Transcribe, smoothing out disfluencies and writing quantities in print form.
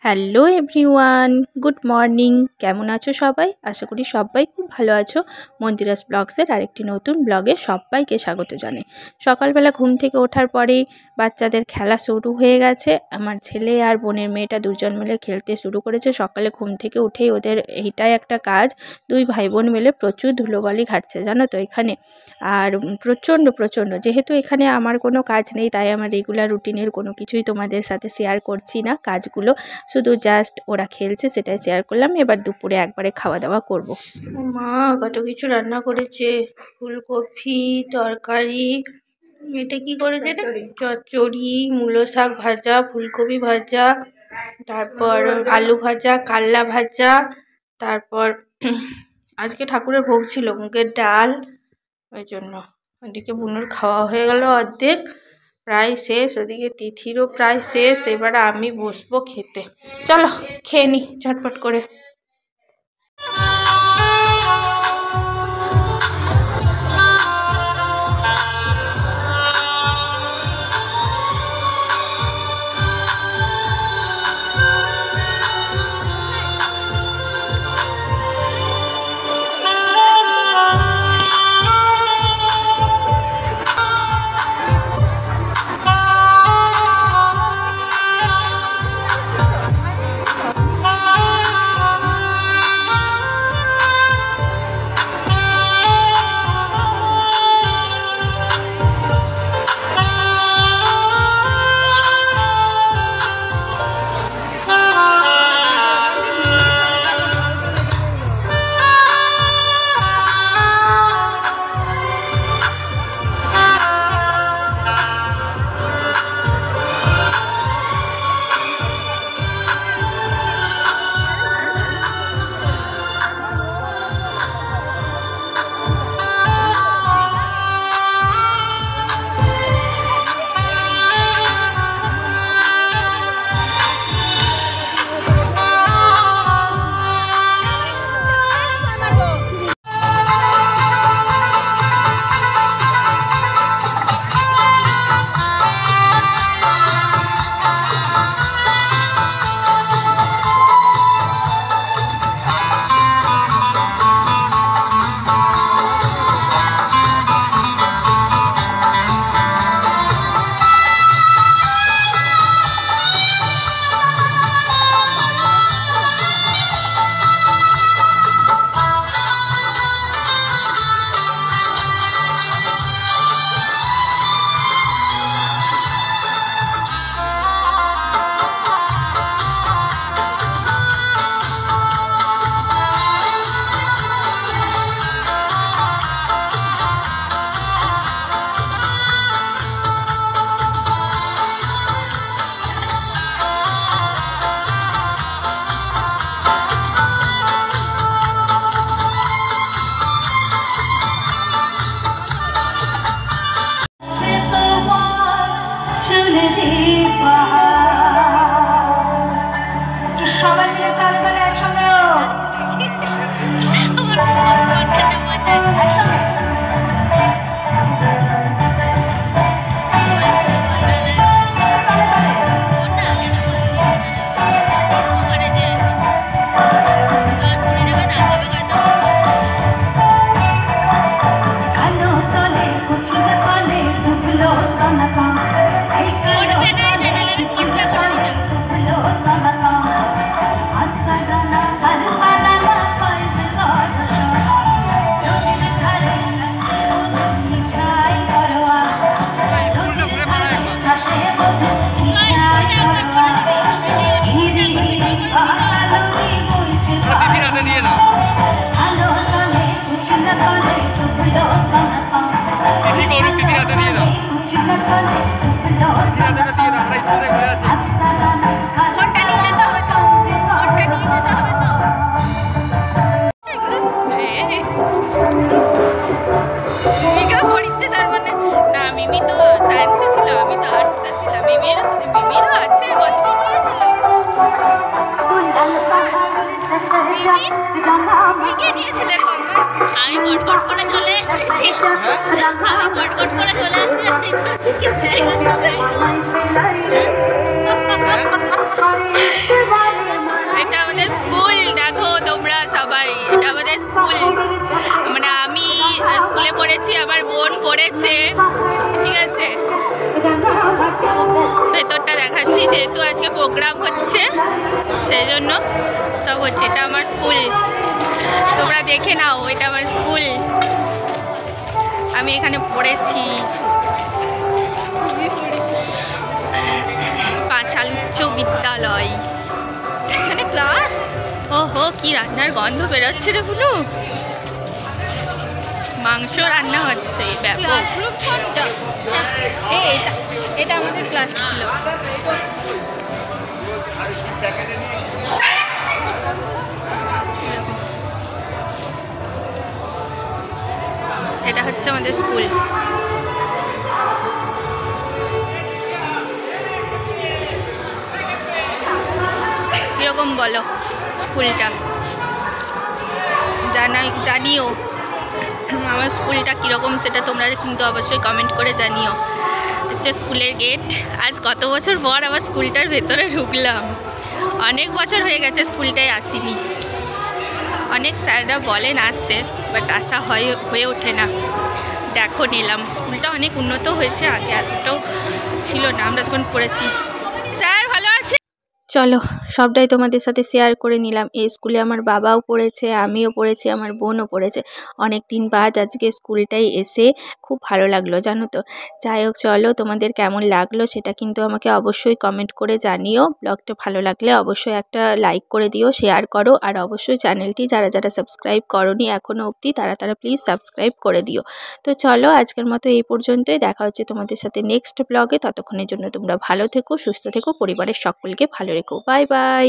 Hello everyone, good morning. কেমন আছো সবাই? আশা করি সবাই খুব ভালো আছো। মন্দিরাস ব্লগসের আরেকটি নতুন ব্লগে সবাইকে স্বাগত জানাই। সকালবেলা ঘুম থেকে ওঠার পরেই বাচ্চাদের খেলা শুরু হয়ে গেছে। আমার ছেলে আর বোনের মেয়েটা দুজন মিলে খেলতে শুরু করেছে। সকালে ঘুম থেকে উঠেই ওদের এইটাই একটা কাজ। দুই ভাই বোন মিলে প্রচুর ধুলোবালি ঘাটছে জানো তো এখানে। আর প্রচণ্ড যেহেতু এখানে আমার কোনো কাজ নেই, তাই আমার রেগুলার রুটিনের কোনো কিছুই তোমাদের সাথে শেয়ার করছি না কাজগুলো, শুধু জাস্ট ওরা খেলছে সেটাই শেয়ার করলাম। এবার দুপুরে একবারে খাওয়া দাওয়া করব। মা কত কিছু রান্না করেছে, ফুলকপি তরকারি, এটা কি করেছে, চচ্চড়ি, মূলো শাক ভাজা, ফুলকপি ভাজা, তারপর আলু ভাজা, কাল্লা ভাজা, তারপর আজকে ঠাকুরের ভোগ ছিল মুগের ডাল, ওই জন্য। ওইদিকে বুনুর খাওয়া হয়ে গেল অর্ধেক, প্রায় শেষ। ওদিকে তিথিরও প্রায় শেষ। এবার আমি বসবো খেতে। চলো খেয়ে নি ঝটপট করে। আমি গটগট করে চলে এসেছি, আমি গটগট করে চলে এসেছি। এটা আমাদের স্কুল, দেখো তোমরা সবাই, এটা আমাদের স্কুল। মানে আমি স্কুলে পড়েছি, আমার বোন পড়েছে, ঠিক আছে। ভেতরটা দেখাচ্ছি, যেহেতু আজকে প্রোগ্রাম হচ্ছে সেই জন্য সব হচ্ছে। এটা আমার স্কুল, তোমরা দেখে নাও, এটা আমার স্কুল, আমি এখানে পড়েছি। পাঁচাল উচ্চ বিদ্যালয়, এখানে ক্লাস। ওহো, কি রান্নার গন্ধ বেরোচ্ছে রে কোনো, মাংস রান্না হচ্ছে। এটা আমাদের ক্লাস ছিল। এটা হচ্ছে আমাদের স্কুল। কিরকম বলো স্কুলটা, জানিও আমার স্কুলটা কীরকম, সেটা তোমরা কিন্তু অবশ্যই কমেন্ট করে জানিও। হচ্ছে স্কুলের গেট। আজ কত বছর পর আবার স্কুলটার ভেতরে ঢুকলাম, অনেক বছর হয়ে গেছে স্কুলটায় আসিনি। অনেক স্যাররা বলেন আসতে, বাট আসা হয়ে ওঠে না। দেখো নিলাম, স্কুলটা অনেক উন্নত হয়েছে, আগে এতটাও ছিল না আমরা যখন পড়েছি। স্যার ভালো আছে? চলো সবটাই তোমাদের সাথে শেয়ার করে নিলাম। এই স্কুলে আমার বাবাও পড়েছে, আমিও পড়েছি, আমার বোনও পড়েছে। অনেক দিন বাদ আজকে স্কুলটাই এসে খুব ভালো লাগলো, জানো তো। যাই হোক, চলো তোমাদের কেমন লাগলো সেটা কিন্তু আমাকে অবশ্যই কমেন্ট করে জানিও। ব্লগটা ভালো লাগলে অবশ্যই একটা লাইক করে দিও, শেয়ার করো, আর অবশ্যই চ্যানেলটি যারা যারা সাবস্ক্রাইব করোনি এখনও অবধি তারা প্লিজ সাবস্ক্রাইব করে দিও। তো চলো আজকের মতো এই পর্যন্তই, দেখা হচ্ছে তোমাদের সাথে নেক্সট ব্লগে। ততক্ষণের জন্য তোমরা ভালো থেকো, সুস্থ থেকো, পরিবারের সকলকে ভালো রেখো। Bye bye.